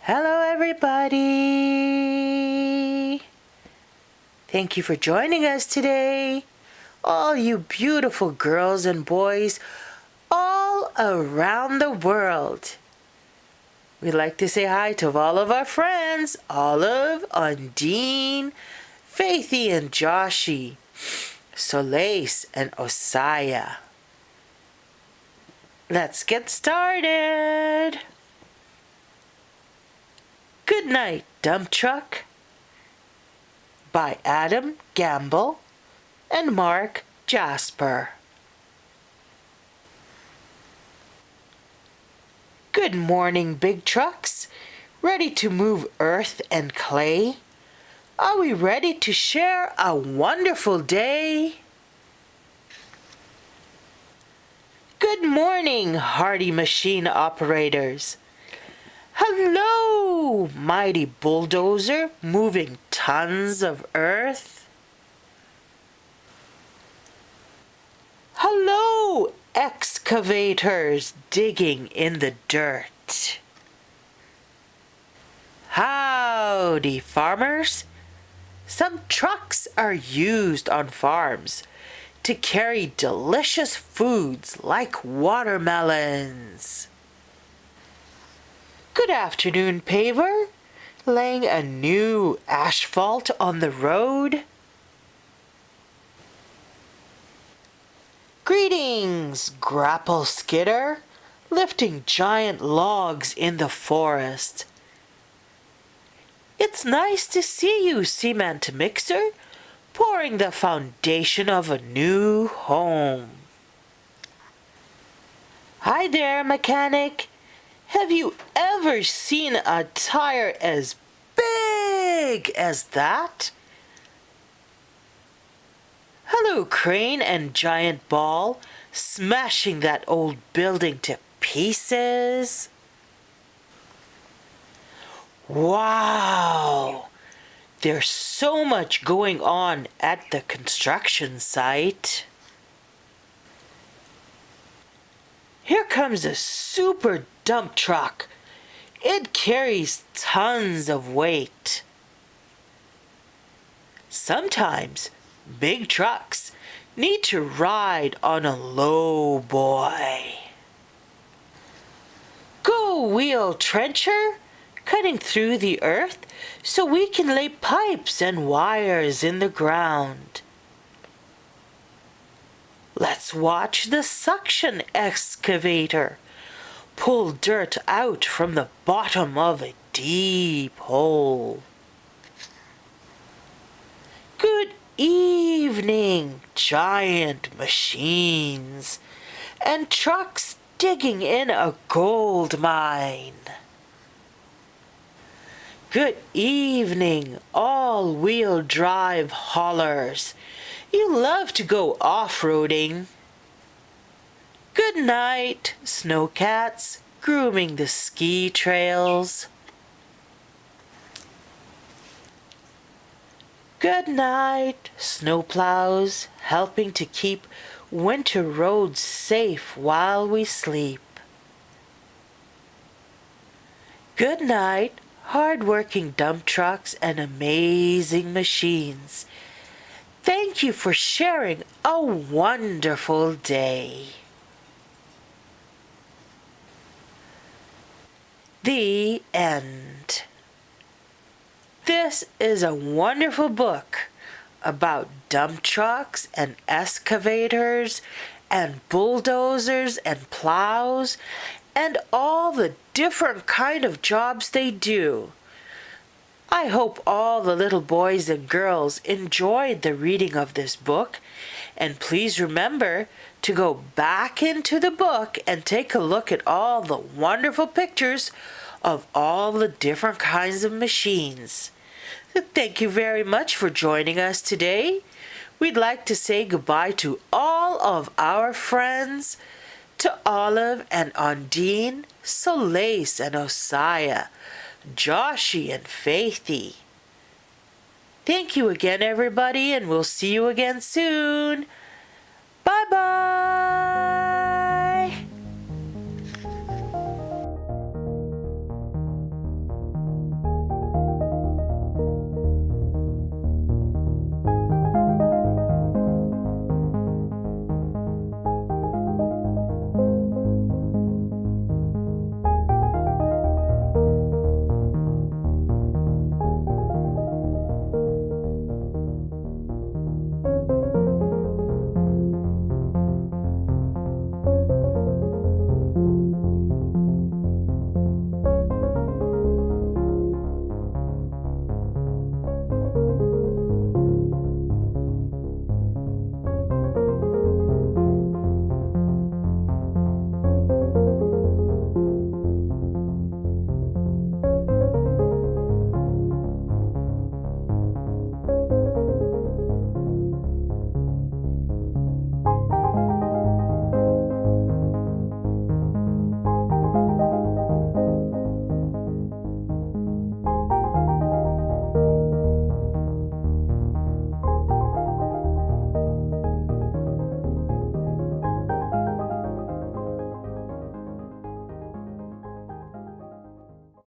Hello, everybody. Thank you for joining us today. All you beautiful girls and boys all around the world. We'd like to say hi to all of our friends, Olive, Undine, Faithy and Joshie, Soleis and Osaya. Let's get started. Good Night, Dump Truck by Adam Gamble and Mark Jasper. Good morning, big trucks. Ready to move earth and clay? Are we ready to share a wonderful day? Good morning, hardy machine operators. Hello, mighty bulldozer moving tons of earth. Hello, excavators digging in the dirt. Howdy, farmers. Some trucks are used on farms to carry delicious foods like watermelons. Good afternoon, paver. Laying a new asphalt on the road. Greetings, grapple skidder, lifting giant logs in the forest. It's nice to see you, cement mixer, pouring the foundation of a new home. Hi there, mechanic. Have you ever seen a tire as big as that? Hello, crane and giant ball, smashing that old building to pieces. Wow! There's so much going on at the construction site. Here comes a super dump truck. It carries tons of weight. Sometimes big trucks need to ride on a low boy. Go wheel trencher, cutting through the earth so we can lay pipes and wires in the ground. Let's watch the suction excavator pull dirt out from the bottom of a deep hole. Good evening, giant machines and trucks digging in a gold mine. Good evening, all-wheel drive haulers. You love to go off-roading. Good night, snowcats, grooming the ski trails. Good night, snowplows, helping to keep winter roads safe while we sleep. Good night, hard-working dump trucks and amazing machines. Thank you for sharing a wonderful day. The end. This is a wonderful book about dump trucks and excavators and bulldozers and plows and all the different kind of jobs they do. I hope all the little boys and girls enjoyed the reading of this book, and please remember to go back into the book and take a look at all the wonderful pictures of all the different kinds of machines. Thank you very much for joining us today. We'd like to say goodbye to all of our friends, to Olive and Undine, Soleis and Osaya, Joshie and Faithy. Thank you again, everybody, and we'll see you again soon. Bye-bye.